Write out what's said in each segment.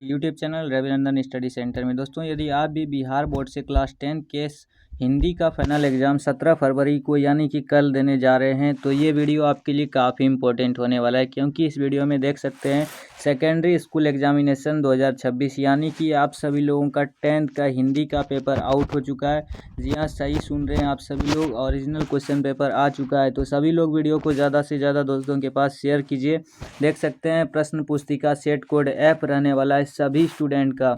YouTube channel Ravinandan study centre में दोस्तों, यदि आप भी बिहार बोर्ड से क्लास 10 के हिंदी का फाइनल एग्ज़ाम 17 फरवरी को यानी कि कल देने जा रहे हैं, तो ये वीडियो आपके लिए काफ़ी इंपॉर्टेंट होने वाला है। क्योंकि इस वीडियो में देख सकते हैं सेकेंडरी स्कूल एग्जामिनेशन 2026 यानी कि आप सभी लोगों का 10th का हिंदी का पेपर आउट हो चुका है। जी हाँ, सही सुन रहे हैं आप सभी लोग, ओरिजिनल क्वेश्चन पेपर आ चुका है। तो सभी लोग वीडियो को ज़्यादा से ज़्यादा दोस्तों के पास शेयर कीजिए। देख सकते हैं प्रश्न पुस्तिका सेट कोड ऐप रहने वाला है सभी स्टूडेंट का।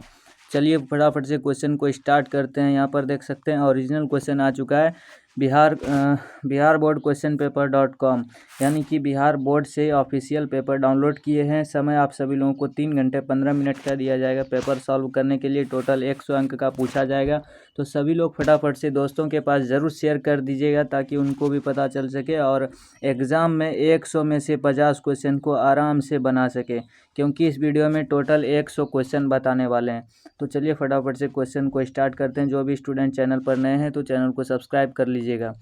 चलिए फटाफट से क्वेश्चन को स्टार्ट करते हैं। यहाँ पर देख सकते हैं ओरिजिनल क्वेश्चन आ चुका है Bihar board question paper .com यानी कि बिहार बोर्ड से ऑफिशियल पेपर डाउनलोड किए हैं। समय आप सभी लोगों को 3 घंटे 15 मिनट का दिया जाएगा पेपर सॉल्व करने के लिए। टोटल 100 अंक का पूछा जाएगा। तो सभी लोग फटाफट से दोस्तों के पास ज़रूर शेयर कर दीजिएगा ताकि उनको भी पता चल सके और एग्ज़ाम में 100 में से 50 क्वेश्चन को आराम से बना सके। क्योंकि इस वीडियो में टोटल 100 क्वेश्चन बताने वाले हैं। तो चलिए फटाफट से क्वेश्चन को स्टार्ट करते हैं। जो भी स्टूडेंट चैनल पर नए हैं तो चैनल को सब्सक्राइब कर लीजिएगा।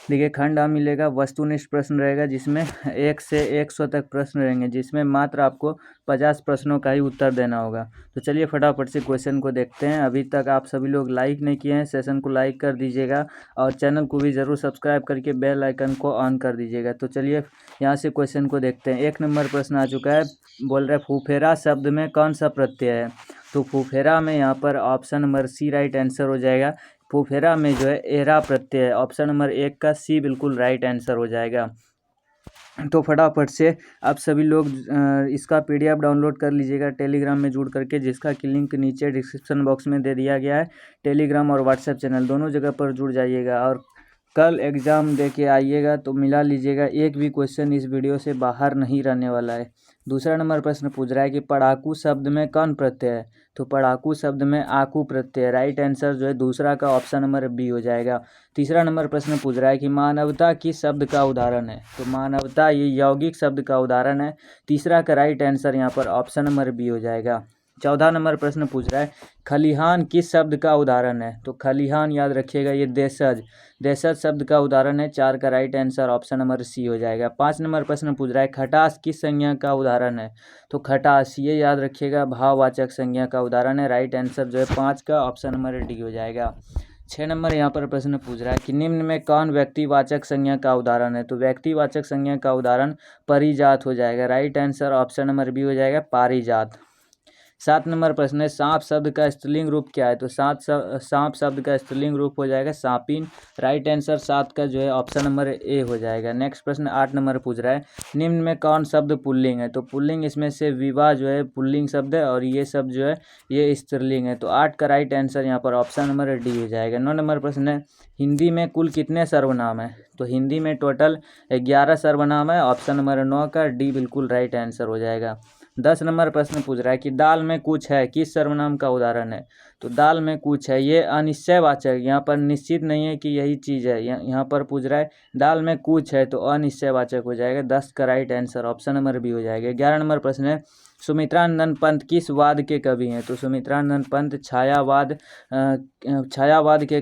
देखिए, खंड आ मिलेगा, वस्तुनिष्ठ प्रश्न रहेगा जिसमें 1 से 100 तक प्रश्न रहेंगे, जिसमें मात्र आपको 50 प्रश्नों का ही उत्तर देना होगा। तो चलिए फटाफट से क्वेश्चन को देखते हैं। अभी तक आप सभी लोग लाइक नहीं किए हैं, सेशन को लाइक कर दीजिएगा और चैनल को भी ज़रूर सब्सक्राइब करके बेल आइकन को ऑन कर दीजिएगा। तो चलिए यहाँ से क्वेश्चन को देखते हैं। 1 नंबर प्रश्न आ चुका है। बोल रहा है फुफेरा शब्द में कौन सा प्रत्यय है। तो फुफेरा में यहाँ पर option number C right answer हो जाएगा। फुफेरा में जो है एरा प्रत्यय है। ऑप्शन नंबर 1 का सी बिल्कुल राइट आंसर हो जाएगा। तो फटाफट से आप सभी लोग इसका PDF डाउनलोड कर लीजिएगा टेलीग्राम में जुड़ करके, जिसका कि लिंक नीचे डिस्क्रिप्शन बॉक्स में दे दिया गया है। टेलीग्राम और व्हाट्सएप चैनल दोनों जगह पर जुड़ जाइएगा और कल एग्ज़ाम दे के आइएगा तो मिला लीजिएगा। एक भी क्वेश्चन इस वीडियो से बाहर नहीं रहने वाला है। दूसरा नंबर प्रश्न पूछ रहा है कि पढ़ाकू शब्द में कौन प्रत्यय है। तो पढ़ाकू शब्द में आकू प्रत्यय। राइट आंसर जो है दूसरा का ऑप्शन नंबर बी हो जाएगा। तीसरा नंबर प्रश्न पूछ रहा है कि मानवता किस शब्द का उदाहरण है। तो मानवता ये यौगिक शब्द का उदाहरण है। तीसरा का राइट आंसर यहाँ पर ऑप्शन नंबर बी हो जाएगा। 14 नंबर प्रश्न पूछ रहा है खलिहान किस शब्द का उदाहरण है। तो खलिहान याद रखिएगा ये देशज शब्द का उदाहरण है। 4 का right answer option number C हो जाएगा। 5 नंबर प्रश्न पूछ रहा है खटास किस संज्ञा का उदाहरण है। तो खटास ये याद रखिएगा भाववाचक संज्ञा का उदाहरण है। राइट आंसर जो है 5 का ऑप्शन नंबर डी हो जाएगा। 6 नंबर यहाँ पर प्रश्न पूछ रहा है कि निम्न में कौन व्यक्तिवाचक संज्ञा का उदाहरण है। तो व्यक्तिवाचक संज्ञा का उदाहरण परिजात हो जाएगा। Right answer option number B हो जाएगा पारिजात। 7 नंबर प्रश्न है सांप शब्द का स्त्रीलिंग रूप क्या है। तो सांप शब्द का स्त्रीलिंग रूप हो जाएगा सांपिन। राइट आंसर 7 का जो है ऑप्शन नंबर ए हो जाएगा। नेक्स्ट प्रश्न 8 नंबर पूछ रहा है निम्न में कौन शब्द पुल्लिंग है। तो पुल्लिंग इसमें से विवाह जो है पुल्लिंग शब्द है और ये शब्द जो है ये स्त्रीलिंग है। तो 8 का राइट आंसर यहाँ पर ऑप्शन नंबर डी हो जाएगा। 9 नंबर प्रश्न है हिंदी में कुल कितने सर्वनाम है। तो हिंदी में टोटल 11 सर्वनाम है। ऑप्शन नंबर 9 का डी बिल्कुल राइट आंसर हो जाएगा। 10 नंबर प्रश्न पूछ रहा है कि दाल में कुछ है किस सर्वनाम का उदाहरण है। तो दाल में कुछ है ये अनिश्चयवाचक, यहाँ पर निश्चित नहीं है कि यही चीज़ है। यहाँ पर पूछ रहा है दाल में कुछ है तो अनिश्चयवाचक हो जाएगा। 10 का right answer option number B हो जाएगा। 11 नंबर प्रश्न है सुमित्रानंद पंत किस वाद के कवि हैं। तो सुमित्रानंद पंत छायावाद के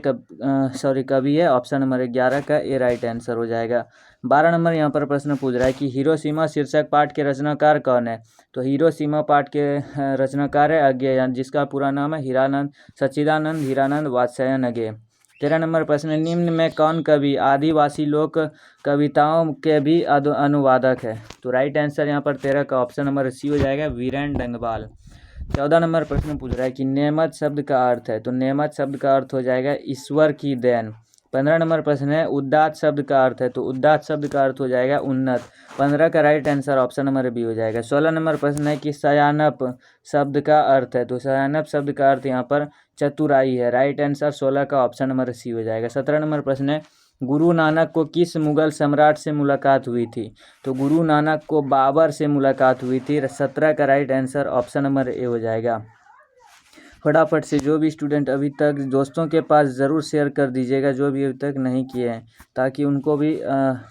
कवि है। ऑप्शन नंबर 11 का ए राइट आंसर हो जाएगा। 12 नंबर यहाँ पर प्रश्न पूछ रहा है कि हिरोशिमा शीर्षक पाठ के रचनाकार कौन है। तो हिरोशिमा पाठ के रचनाकार है अज्ञेय, जिसका पूरा नाम है हीरानंद सच्चिदानंद हीरानंद वात्स्यायन अज्ञेय। 13 नंबर प्रश्न निम्न में कौन कवि आदिवासी लोक कविताओं के भी अनुवादक है। तो राइट आंसर यहाँ पर 13 का ऑप्शन नंबर सी हो जाएगा वीरेंद्र डंगवाल। 14 नंबर प्रश्न पूछ रहा है कि नेमत शब्द का अर्थ है। तो नेमत शब्द का अर्थ हो जाएगा ईश्वर की देन। 15 नंबर प्रश्न है उदात्त शब्द का अर्थ है। तो उदात्त शब्द का अर्थ हो जाएगा उन्नत। 15 का right answer option number B हो जाएगा। 16 नंबर प्रश्न है कि शयानप शब्द का अर्थ है। तो शयानप शब्द का अर्थ यहाँ पर चतुराई है। राइट आंसर 16 का ऑप्शन नंबर सी हो जाएगा। 17 नंबर प्रश्न है गुरु नानक को किस मुगल सम्राट से मुलाकात हुई थी। तो गुरु नानक को बाबर से मुलाकात हुई थी। 17 का राइट आंसर ऑप्शन नंबर ए हो जाएगा। फटाफट से जो भी स्टूडेंट अभी तक दोस्तों के पास ज़रूर शेयर कर दीजिएगा जो भी अभी तक नहीं किए हैं, ताकि उनको भी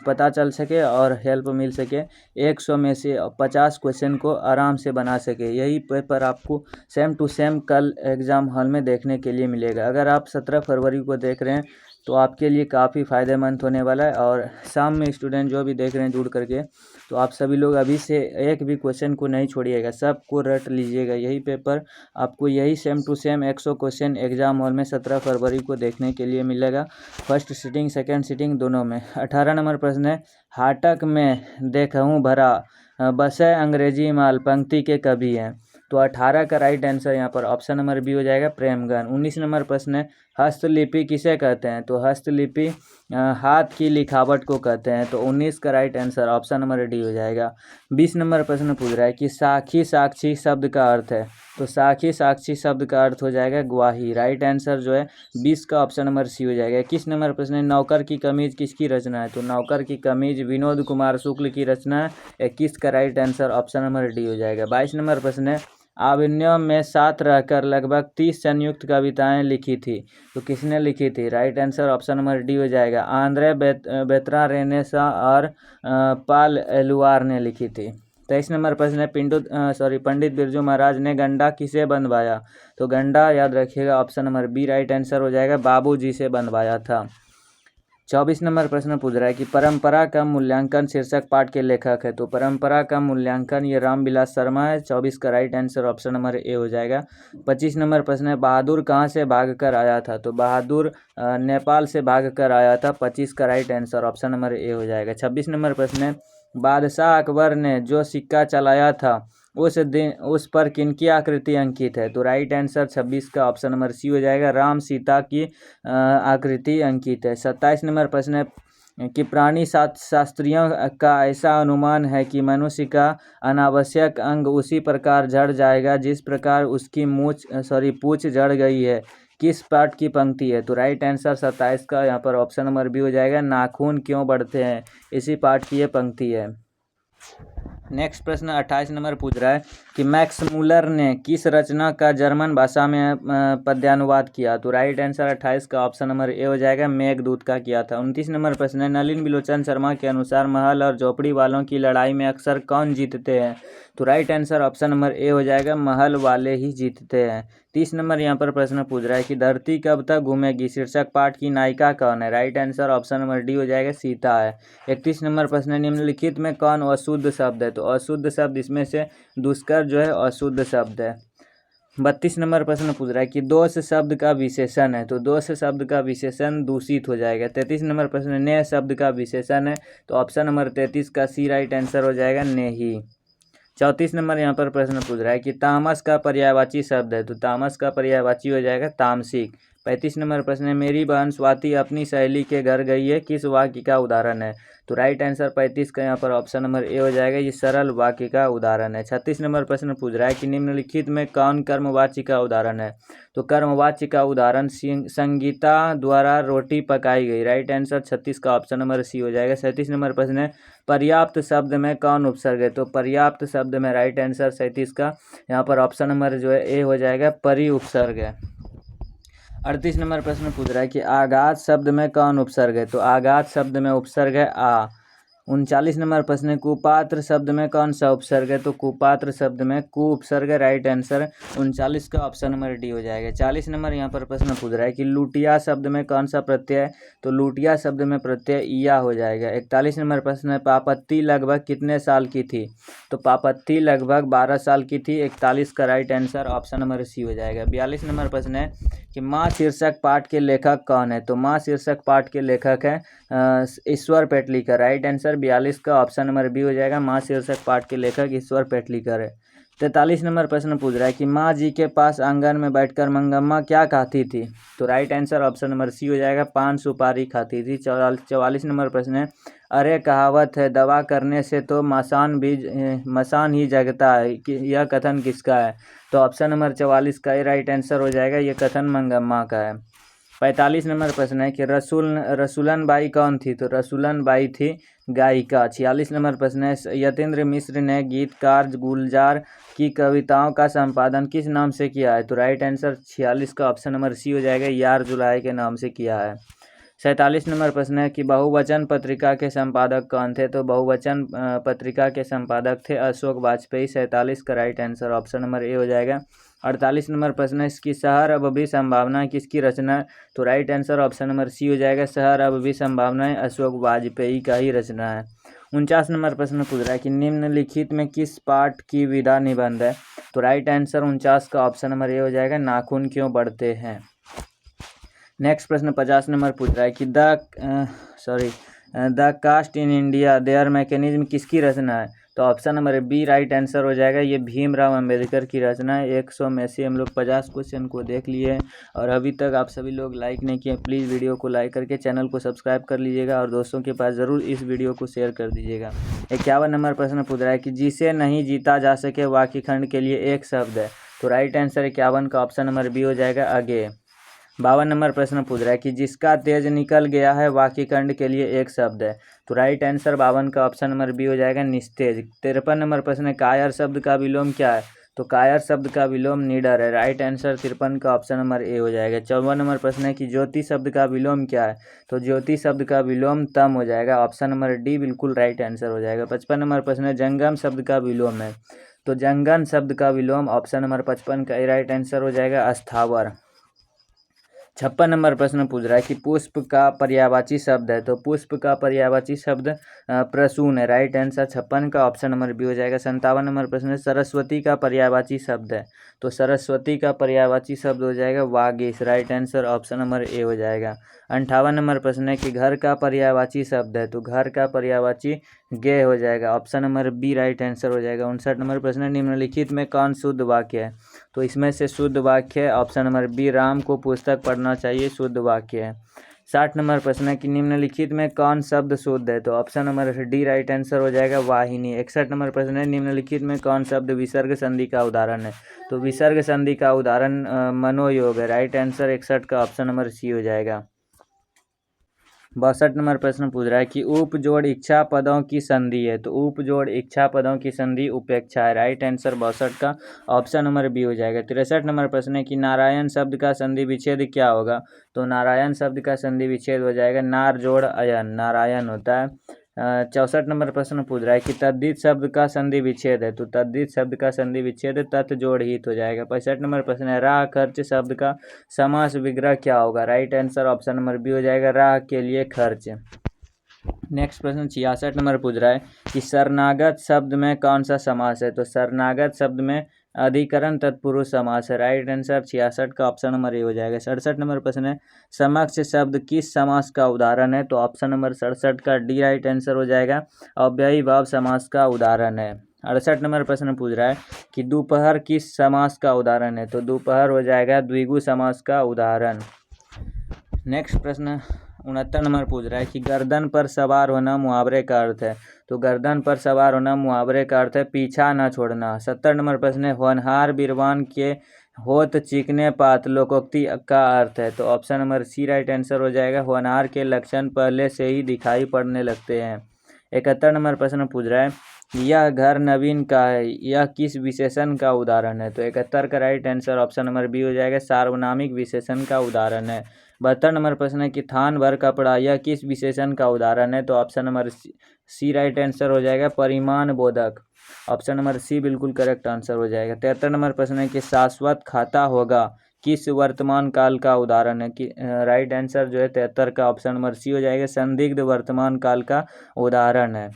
पता चल सके और हेल्प मिल सके। 100 में से 50 क्वेश्चन को आराम से बना सके। यही पेपर आपको सेम टू सेम कल एग्ज़ाम हॉल में देखने के लिए मिलेगा। अगर आप 17 फरवरी को देख रहे हैं तो आपके लिए काफ़ी फ़ायदेमंद होने वाला है। और शाम में स्टूडेंट जो भी देख रहे हैं जुड़ करके, तो आप सभी लोग अभी से एक भी क्वेश्चन को नहीं छोड़िएगा, सबको रट लीजिएगा। यही पेपर आपको यही same to same 100 question exam hall में 17 फरवरी को देखने के लिए मिलेगा। फर्स्ट सिटिंग सेकेंड सिटिंग दोनों में। 18 नंबर प्रश्न है, हाटक में देखूँ भरा बसे अंग्रेजी माल पंक्ति के कवि हैं। तो 18 का राइट आंसर यहाँ पर ऑप्शन नंबर बी हो जाएगा, प्रेमगन। 19 नंबर प्रश्न है, हस्तलिपि किसे कहते हैं? तो हस्तलिपि हाथ की लिखावट को कहते हैं। तो 19 का right answer option number D हो जाएगा। 20 नंबर प्रश्न पूछ रहा है कि साखी साक्षी शब्द का अर्थ है। तो साखी साक्षी शब्द का अर्थ हो जाएगा गवाही। राइट आंसर जो है 20 का ऑप्शन नंबर सी हो जाएगा। 21 नंबर प्रश्न है, नौकर की कमीज किसकी रचना है? तो नौकर की कमीज विनोद कुमार शुक्ल की रचना है। 21 का right answer option number D हो जाएगा। 22 नंबर प्रश्न है, अभिनव में साथ रहकर लगभग 30 संयुक्त कविताएं लिखी थी। तो किसने लिखी थी? Right answer option number D हो जाएगा, आंद्रे बेत्रा रेनेसा और पाल एलुआर ने लिखी थी। 23 नंबर प्रश्न है, पंडित बिरजू महाराज ने गंडा किसे बंधवाया? तो गंडा याद रखिएगा option number B right answer हो जाएगा, बाबूजी से बंधवाया था। 24 नंबर प्रश्न पूछ रहा है कि परंपरा का मूल्यांकन शीर्षक पाठ के लेखक है। तो परंपरा का मूल्यांकन ये रामविलास शर्मा है। 24 का राइट आंसर ऑप्शन नंबर ए हो जाएगा। 25 नंबर प्रश्न है, बहादुर कहाँ से भागकर आया था? तो बहादुर नेपाल से भागकर आया था। 25 का राइट आंसर ऑप्शन नंबर ए हो जाएगा। 26 नंबर प्रश्न है, बादशाह अकबर ने जो सिक्का चलाया था उस दिन उस पर किनकी आकृति अंकित है? तो राइट आंसर 26 का ऑप्शन नंबर सी हो जाएगा, राम सीता की आकृति अंकित है। 27 नंबर प्रश्न है कि प्राणी शास्त्रियों का ऐसा अनुमान है कि मनुष्य का अनावश्यक अंग उसी प्रकार झड़ जाएगा जिस प्रकार उसकी पूंछ झड़ गई है। किस पाठ की पंक्ति है? तो राइट आंसर 27 का यहाँ पर ऑप्शन नंबर बी हो जाएगा, नाखून क्यों बढ़ते हैं, इसी पाठ की ये पंक्ति है। नेक्स्ट प्रश्न 28 नंबर पूछ रहा है कि मैक्स मूलर ने किस रचना का जर्मन भाषा में पद्यानुवाद किया? तो राइट आंसर 28 का ऑप्शन नंबर ए हो जाएगा, मेघदूत का किया था। 29 नंबर प्रश्न है, नलिन बिलोचन शर्मा के अनुसार महल और झोपड़ी वालों की लड़ाई में अक्सर कौन जीतते हैं? तो राइट आंसर ऑप्शन नंबर ए हो जाएगा, महल वाले ही जीतते हैं। 30 नंबर यहाँ पर प्रश्न पूछ रहा है कि धरती कब तक घूमेगी शीर्षक पाठ की नायिका कौन है? Right answer option number D हो जाएगा, सीता है। 31 नंबर प्रश्न है, निम्नलिखित में कौन अशुद्ध शब्द है? तो अशुद्ध शब्द इसमें से दुष्कर जो है अशुद्ध शब्द है। 32 नंबर प्रश्न पूछ रहा है कि दोष शब्द का विशेषण है। तो दोष शब्द का विशेषण दूषित हो जाएगा। 33 नंबर प्रश्न नेह शब्द का विशेषण है। तो ऑप्शन नंबर 33 का सी राइट आंसर हो जाएगा, नेही। 34 नंबर यहाँ पर प्रश्न पूछ रहा है कि तामस का पर्यायवाची शब्द है। तो तामस का पर्यायवाची हो जाएगा तामसिक। 35 नंबर प्रश्न है, मेरी बहन स्वाति अपनी सहेली के घर गई है, किस वाक्य का उदाहरण है? तो राइट आंसर 35 का यहाँ पर ऑप्शन नंबर ए हो जाएगा, ये सरल वाक्य का उदाहरण है। 36 नंबर प्रश्न पूछ रहा है कि निम्नलिखित में कौन कर्मवाच्य का उदाहरण है? तो कर्मवाच्य का उदाहरण संगीता द्वारा रोटी पकाई गई। राइट आंसर 36 का ऑप्शन नंबर सी हो जाएगा। 37 नंबर प्रश्न है, पर्याप्त शब्द में कौन उपसर्ग है? तो पर्याप्त शब्द में राइट आंसर 37 का यहाँ पर ऑप्शन नंबर जो है ए हो जाएगा, परि उपसर्ग है। 38 नंबर प्रश्न पूछ रहा है कि आघात शब्द में कौन उपसर्ग है? तो आघात शब्द में उपसर्ग है आ। 39 नंबर प्रश्न है, कुपात्र शब्द में कौन सा उपसर्ग है? तो कुपात्र शब्द में कु उपसर्ग है। राइट आंसर 39 का ऑप्शन नंबर डी हो जाएगा। 40 नंबर यहाँ पर प्रश्न पूछ रहा है कि लुटिया शब्द में कौन सा प्रत्यय है? तो लुटिया शब्द में प्रत्यय इया हो जाएगा। 41 नंबर प्रश्न है, पापत्ती लगभग कितने साल की थी? तो पापत्ती लगभग 12 साल की थी। 41 का right answer option number C हो जाएगा। 42 नंबर प्रश्न है कि माँ शीर्षक पाठ के लेखक कौन है? तो माँ शीर्षक पाठ के लेखक है ईश्वर पेटलीकर। राइट आंसर 42 का ऑप्शन नंबर बी हो जाएगा, माँ शीर्षक पाठ के लेखक ईश्वर पेटलीकर है। 43 नंबर प्रश्न पूछ रहा है कि माँ जी के पास आंगन में बैठकर मंगम्मा क्या खाती थी? तो right answer option number C हो जाएगा, पान सुपारी खाती थी। 44 नंबर प्रश्न है, अरे कहावत है दवा करने से तो मसान ही जगता है, यह कथन किसका है? तो ऑप्शन नंबर 44 का राइट आंसर हो जाएगा, यह कथन मंगम्मा का है। 45 नंबर प्रश्न है कि रसूलन बाई कौन थी? तो रसूलन बाई थी गायिका। 46 नंबर प्रश्न है, यतीन्द्र मिश्र ने गीतकार गुलजार की कविताओं का संपादन किस नाम से किया है? तो राइट आंसर 46 का ऑप्शन नंबर सी हो जाएगा, यार जुलाहे के नाम से किया है। 47 नंबर प्रश्न है कि बहुवचन पत्रिका के संपादक कौन थे? तो बहुवचन पत्रिका के संपादक थे अशोक वाजपेयी। 47 का राइट आंसर ऑप्शन नंबर ए हो जाएगा, 48 नंबर प्रश्न है, इसकी शहर अब भी संभावनाएं किसकी रचना है? तो right answer option number C हो जाएगा, शहर अब भी संभावनाएं अशोक वाजपेयी का ही रचना है। 49 नंबर प्रश्न पूछ रहा है कि निम्नलिखित में किस पाठ की विधा निबंध है? तो राइट आंसर 49 का ऑप्शन नंबर ए हो जाएगा, नाखून क्यों बढ़ते हैं। नेक्स्ट प्रश्न 50 नंबर पूछ रहा है कि the caste in India their mechanism किसकी रचना है? तो option number B right answer हो जाएगा, ये भीमराव अंबेडकर की रचना है। 100 में से हम लोग 50 क्वेश्चन को देख लिए हैं और अभी तक आप सभी लोग लाइक नहीं किए, प्लीज़ वीडियो को लाइक करके चैनल को सब्सक्राइब कर लीजिएगा और दोस्तों के पास ज़रूर इस वीडियो को शेयर कर दीजिएगा। 51 नंबर प्रश्न पूछ रहा है कि जिसे नहीं जीता जा सके वाक्य खंड के लिए एक शब्द है? तो राइट आंसर 51 का ऑप्शन नंबर बी हो जाएगा, आगे। 52 नंबर प्रश्न पूछ रहा है कि जिसका तेज निकल गया है वाक्य खंड के लिए एक शब्द है? तो राइट आंसर 52 का ऑप्शन नंबर बी हो जाएगा, निस्तेज। 53 नंबर प्रश्न है, कायर शब्द का विलोम क्या है? तो कायर शब्द का विलोम निडर है। राइट आंसर 53 का ऑप्शन नंबर ए हो जाएगा। 54 नंबर प्रश्न है कि ज्योति शब्द का विलोम क्या है? तो ज्योति शब्द का विलोम तम हो जाएगा, ऑप्शन नंबर डी बिल्कुल राइट आंसर हो जाएगा। 55 नंबर प्रश्न है, जंगम शब्द का विलोम है? तो जंगन शब्द का विलोम ऑप्शन नंबर 55 का राइट आंसर हो जाएगा, अस्थावर। 56 नंबर प्रश्न पूछ रहा है कि पुष्प का पर्यायवाची शब्द है? तो पुष्प का पर्यायवाची शब्द प्रसून है। राइट आंसर 56 का ऑप्शन नंबर बी हो जाएगा। 57 नंबर प्रश्न है, सरस्वती का पर्यायवाची शब्द है? तो सरस्वती का पर्यायवाची शब्द हो जाएगा, Vagish. Right answer option number ए हो जाएगा। 58 नंबर प्रश्न है कि घर का पर्यायवाची शब्द है? तो घर का पर्यायवाची गे हो जाएगा, option number B right answer हो जाएगा। 59 नंबर प्रश्न है, निम्नलिखित में कौन शुद्ध वाक्य है? तो इसमें से शुद्ध वाक्य ऑप्शन नंबर बी, राम को पुस्तक पढ़ना चाहिए, शुद्ध वाक्य है। 60 नंबर प्रश्न है कि निम्नलिखित में कौन शब्द शुद्ध है? तो option number D right answer हो जाएगा, वाहिनी। 61 नंबर प्रश्न है, निम्नलिखित में कौन शब्द विसर्ग संधि का उदाहरण है? तो विसर्ग संधि का उदाहरण मनोयोग है। राइट आंसर 61 का ऑप्शन नंबर सी हो जाएगा। 62 नंबर प्रश्न पूछ रहा है कि उप जोड़ इच्छा पदों की संधि है? तो उप जोड़ इच्छा पदों की संधि उपेक्षा है। राइट आंसर 62 का ऑप्शन नंबर बी हो जाएगा। 63 नंबर प्रश्न है कि नारायण शब्द का संधि विच्छेद क्या होगा? तो नारायण शब्द का संधि विच्छेद हो जाएगा, नार जोड़ अयन, नारायण होता है। 64 नंबर प्रश्न पूछ रहा है कि तद्धित शब्द का संधि विच्छेद है? तो तद्धित शब्द का संधि विच्छेद तत् जोड़ हित हो जाएगा। 65 नंबर प्रश्न है, राह खर्च शब्द का समास विग्रह क्या होगा? Right answer option number B हो जाएगा, राह के लिए खर्च। नेक्स्ट प्रश्न 66 नंबर पूछ रहा है कि शरणागत शब्द में कौन सा समास है? तो शरणागत शब्द में अधिकरण तत्पुरुष समास है। राइट आंसर 66 का ऑप्शन नंबर ए हो जाएगा। 67 नंबर प्रश्न है, समक्ष शब्द किस समास का उदाहरण है? तो ऑप्शन नंबर 67 का डी राइट आंसर हो जाएगा, अव्ययी भाव समास का उदाहरण है। 68 नंबर प्रश्न पूछ रहा है कि दोपहर किस समास का उदाहरण है? तो दोपहर हो जाएगा द्विगु समास का उदाहरण। नेक्स्ट प्रश्न 69 नंबर पूछ रहा है कि गर्दन पर सवार होना मुहावरे का अर्थ है? तो गर्दन पर सवार होना मुहावरे का अर्थ है पीछा न छोड़ना। 70 नंबर प्रश्न है, होनहार बीरवान के होत चिकने पात लोकोक्ति का अर्थ है? तो option number C right answer हो जाएगा, होनहार के लक्षण पहले से ही दिखाई पड़ने लगते हैं। 71 नंबर प्रश्न पूछ रहा है, यह घर नवीन का है, यह किस विशेषण का उदाहरण है? तो 71 का right answer option number B हो जाएगा, सार्वनामिक विशेषण का उदाहरण है। 72 नंबर प्रश्न है कि थान भर कपड़ा, यह किस विशेषण का उदाहरण है? तो option number C right answer हो जाएगा, परिमाण बोधक। ऑप्शन नंबर सी बिल्कुल करेक्ट आंसर हो जाएगा। 73 नंबर प्रश्न है कि शाश्वत खाता होगा किस वर्तमान काल का उदाहरण है? कि राइट आंसर जो है 73 का ऑप्शन नंबर सी हो जाएगा, संदिग्ध वर्तमान काल का उदाहरण है।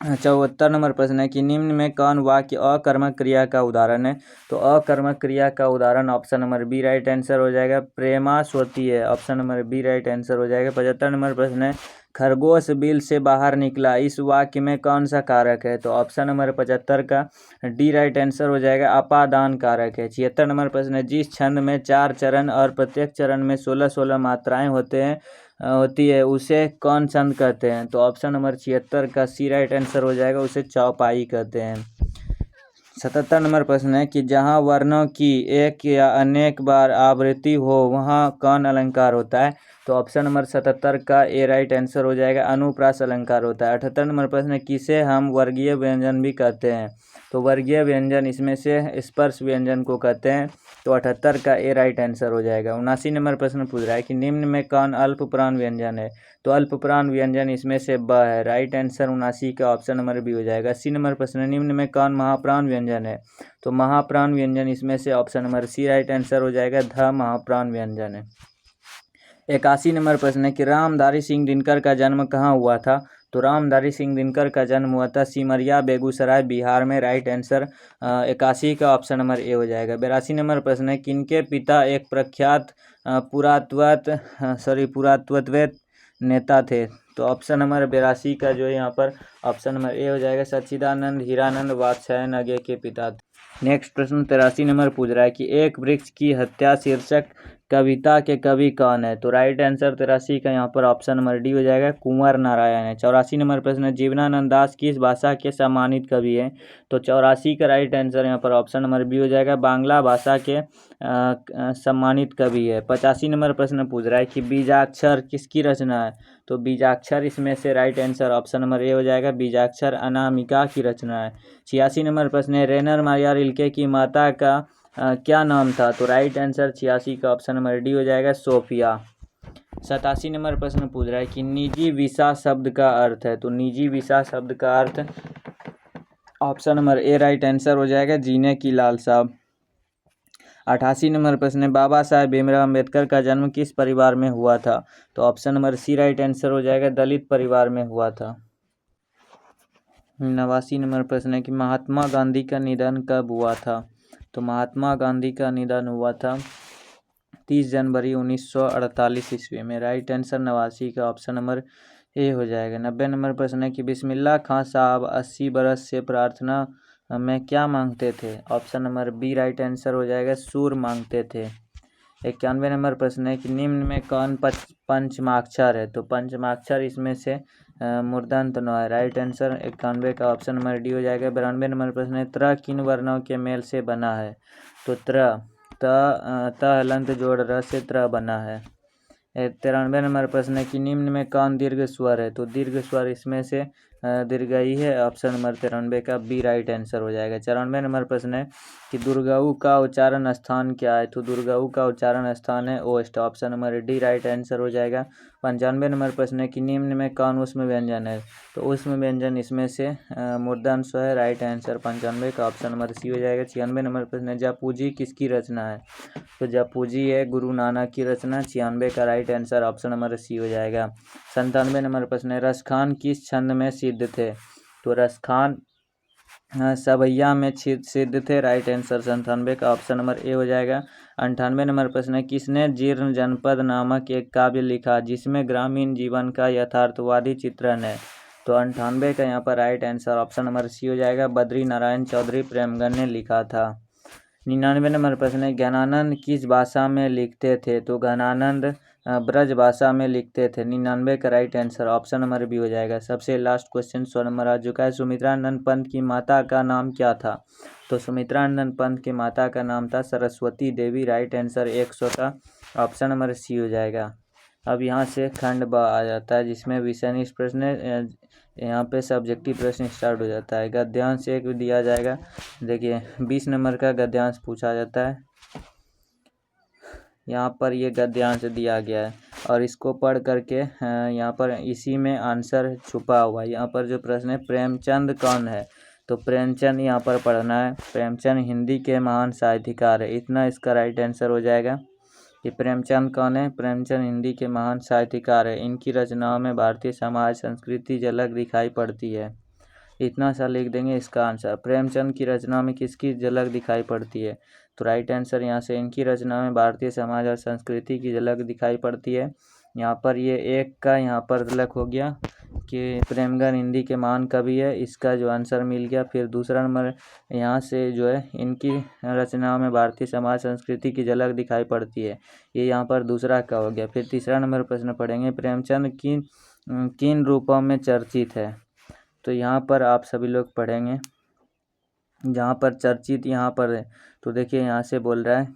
74 नंबर प्रश्न है कि निम्न में कौन वाक्य अकर्मक क्रिया का उदाहरण है? तो अकर्मक क्रिया का उदाहरण option number B right answer हो जाएगा, प्रेमा सोती है। Option number B right answer हो जाएगा। 75 नंबर प्रश्न है, खरगोश बिल से बाहर निकला, इस वाक्य में कौन सा कारक है? तो ऑप्शन नंबर 75 का डी राइट आंसर हो जाएगा, अपादान कारक है। 76 नंबर प्रश्न है, जिस छंद में 4 चरण और प्रत्येक चरण में 16-16 मात्राएं होती है उसे कौन छंद कहते हैं? तो ऑप्शन नंबर 76 का सी राइट आंसर हो जाएगा, उसे चौपाई कहते हैं। 77 नंबर प्रश्न है कि जहां वर्णों की एक या अनेक बार आवृत्ति हो वहां कौन अलंकार होता है? तो ऑप्शन नंबर 77 का ए राइट आंसर हो जाएगा, अनुप्रास अलंकार होता है। 78 नंबर प्रश्न है, किसे हम वर्गीय व्यंजन भी कहते हैं? तो वर्गीय व्यंजन इसमें से स्पर्श व्यंजन को कहते हैं। तो 78 का ए राइट आंसर हो जाएगा। 79 नंबर प्रश्न पूछ रहा है कि निम्न में कौन अल्पप्राण व्यंजन है। तो अल्पप्राण व्यंजन इसमें से ब है। राइट आंसर 79 का ऑप्शन नंबर बी हो जाएगा। 80 नंबर प्रश्न निम्न में कौन महाप्राण व्यंजन है। तो महाप्राण व्यंजन इसमें से option number C right answer हो जाएगा। ध महाप्राण व्यंजन है। 81 नंबर प्रश्न है कि रामधारी सिंह दिनकर का जन्म कहाँ हुआ था। तो रामधारी सिंह दिनकर का जन्म हुआ था सिमरिया बेगूसराय बिहार में। राइट आंसर 81 का ऑप्शन नंबर ए हो जाएगा। 82 नंबर प्रश्न है किनके पिता एक प्रख्यात पुरातत्वविद नेता थे। तो ऑप्शन नंबर 82 का जो है यहाँ पर ऑप्शन नंबर ए हो जाएगा। सच्चिदानंद हीरानंद वात्स्यायन अगे के पिता थे। नेक्स्ट प्रश्न 83 नंबर पूछ रहा है कि एक वृक्ष की हत्या शीर्षक कविता के कवि कौन है। तो राइट आंसर 83 का यहाँ पर ऑप्शन नंबर डी हो जाएगा। कुंवर नारायण है। 84 नंबर प्रश्न जीवनानंद दास किस भाषा के सम्मानित कवि हैं। तो 84 का राइट आंसर यहाँ पर ऑप्शन नंबर बी हो जाएगा। बांग्ला भाषा के सम्मानित कवि है। 85 नंबर प्रश्न पूछ रहा है कि बीजाक्षर किसकी रचना है। तो बीजाक्षर इसमें से राइट आंसर ऑप्शन नंबर ए हो जाएगा। बीजाक्षर अनामिका की रचना है। 86 नंबर प्रश्न है रेनर मारिया रिल्के की माता का क्या नाम था। तो राइट आंसर 86 का ऑप्शन नंबर डी हो जाएगा सोफिया। 87 नंबर प्रश्न पूछ रहा है कि निजी विसा शब्द का अर्थ है। तो निजी विसा शब्द का अर्थ option number A right answer हो जाएगा जीने की लालसा। 88 नंबर प्रश्न है बाबा साहेब भीमराव अम्बेडकर का जन्म किस परिवार में हुआ था। तो option number C right answer हो जाएगा दलित परिवार में हुआ था। 89 नंबर प्रश्न है कि महात्मा गांधी का निधन कब हुआ था। तो महात्मा गांधी का निधन हुआ था 30 जनवरी 1948 ईस्वी में। राइट आंसर 89 का ऑप्शन नंबर ए हो जाएगा। 90 नंबर प्रश्न है कि बिस्मिल्लाह खां साहब 80 बरस से प्रार्थना में क्या मांगते थे। Option number B right answer हो जाएगा सूर मांगते थे। 91 नंबर प्रश्न है कि निम्न में कौन पंचमाक्षर है। तो पंचमाक्षर इसमें से मूर्धन्य न है। राइट आंसर 91 का ऑप्शन नंबर डी हो जाएगा। 92 नंबर प्रश्न है त्र किन वर्णों के मेल से बना है। तो त हलंत जोड़ र से त्र बना है। 93 नंबर प्रश्न है कि निम्न में कौन दीर्घ स्वर है। तो दीर्घ स्वर इसमें से दीर्घई है। ऑप्शन नंबर 93 का बी राइट आंसर हो जाएगा। 94 नंबर प्रश्न है कि दुर्गाऊ का उच्चारण स्थान क्या है। तो दुर्गाऊ का उच्चारण स्थान है ओस्ट। Option number D right answer हो जाएगा। 95 नंबर प्रश्न है कि निम्न में कौन उष्म व्यंजन है। तो उष्म व्यंजन इसमें से मूर्धन्य स्व है। राइट आंसर 95 का ऑप्शन नंबर सी हो जाएगा। 96 नंबर प्रश्न है जपूजी किसकी रचना है। तो जपूजी है गुरु नानक की रचना। 96 का right answer option number C हो जाएगा। 97 नंबर प्रश्न है रसखान किस छंद में सिद्ध थे। तो रसखान सवैया में सिद्ध थे। राइट आंसर 97 का ऑप्शन नंबर ए हो जाएगा। 98 नंबर प्रश्न है किसने जीर्ण जनपद नामक एक काव्य लिखा जिसमें ग्रामीण जीवन का यथार्थवादी चित्रण है। तो 98 का यहाँ पर right answer option number C हो जाएगा। बद्री नारायण चौधरी प्रेमगन ने लिखा था। 99 नंबर प्रश्न है ज्ञानानंद किस भाषा में लिखते थे। तो ज्ञानानंद ब्रज भाषा में लिखते थे। 99 का right answer option number B हो जाएगा। सबसे लास्ट क्वेश्चन 100 नंबर आ चुका है। सुमित्रानंद पंत की माता का नाम क्या था। तो सुमित्रानंद पंत की माता का नाम था सरस्वती देवी। राइट आंसर 100 का ऑप्शन नंबर सी हो जाएगा। अब यहाँ से खंड ब आ जाता है जिसमें विषयनिष्ठ प्रश्न यहाँ पे सब्जेक्टिव प्रश्न स्टार्ट हो जाता है। गद्यांश एक दिया जाएगा। देखिए 20 नंबर का गद्यांश पूछा जाता है। यहाँ पर ये गद्यांश दिया गया है और इसको पढ़ करके यहाँ पर इसी में आंसर छुपा हुआ है। यहाँ पर जो प्रश्न है प्रेमचंद कौन है। तो प्रेमचंद यहाँ पर पढ़ना है। प्रेमचंद हिंदी के महान साहित्यकार है। इतना इसका राइट आंसर हो जाएगा कि प्रेमचंद कौन है। प्रेमचंद हिंदी के महान साहित्यकार है। इनकी रचनाओं में भारतीय समाज संस्कृति झलक दिखाई पड़ती है। इतना सा लिख देंगे इसका आंसर। प्रेमचंद की रचना में किसकी झलक दिखाई पड़ती है। तो राइट आंसर यहाँ से इनकी रचना में भारतीय समाज और संस्कृति की झलक दिखाई पड़ती है। यहाँ पर ये एक का यहाँ पर झलक हो गया कि प्रेमगन हिंदी के महान कवि है। इसका जो आंसर मिल गया। फिर दूसरा नंबर यहाँ से जो है इनकी रचनाओं में भारतीय समाज संस्कृति की झलक दिखाई पड़ती है। ये यहाँ पर दूसरा का हो गया। फिर तीसरा नंबर प्रश्न पढ़ेंगे प्रेमचंद किन रूपों में चर्चित है। तो यहाँ पर आप सभी लोग पढ़ेंगे जहाँ पर चर्चित यहाँ पर है। तो देखिए यहाँ से बोल रहा है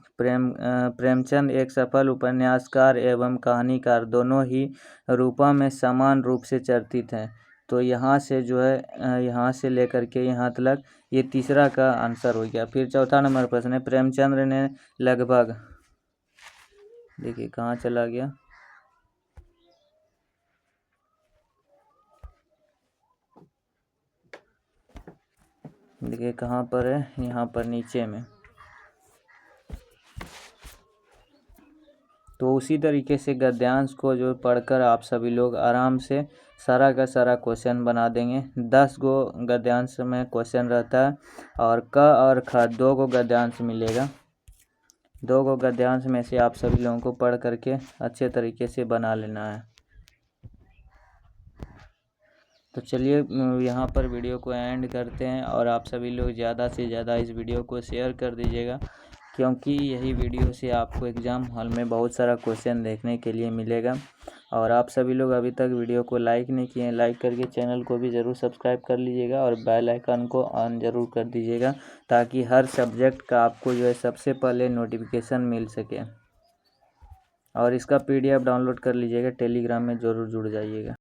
प्रेमचंद एक सफल उपन्यासकार एवं कहानीकार दोनों ही रूपों में समान रूप से चर्चित हैं। तो यहाँ से जो है यहाँ से लेकर के यहाँ तक ये तीसरा का आंसर हो गया। फिर चौथा नंबर प्रश्न है, प्रेमचंद्र ने लगभग, देखिए कहाँ चला गया, देखिए कहाँ पर है, यहाँ पर नीचे में। तो उसी तरीके से गद्यांश को जो पढ़कर आप सभी लोग आराम से सारा का सारा क्वेश्चन बना देंगे। 10 गो गद्यांश में क्वेश्चन रहता है और क और ख 2 गो गद्यांश मिलेगा। 2 गो गद्यांश में से आप सभी लोगों को पढ़ करके अच्छे तरीके से बना लेना है। तो चलिए यहाँ पर वीडियो को एंड करते हैं और आप सभी लोग ज़्यादा से ज़्यादा इस वीडियो को शेयर कर दीजिएगा, क्योंकि यही वीडियो से आपको एग्ज़ाम हॉल में बहुत सारा क्वेश्चन देखने के लिए मिलेगा। और आप सभी लोग अभी तक वीडियो को लाइक नहीं किए हैं, लाइक करके चैनल को भी ज़रूर सब्सक्राइब कर लीजिएगा और बेल आइकन को ऑन ज़रूर कर दीजिएगा, ताकि हर सब्जेक्ट का आपको जो है सबसे पहले नोटिफिकेशन मिल सके। और इसका PDF डाउनलोड कर लीजिएगा, टेलीग्राम में ज़रूर जुड़ जाइएगा।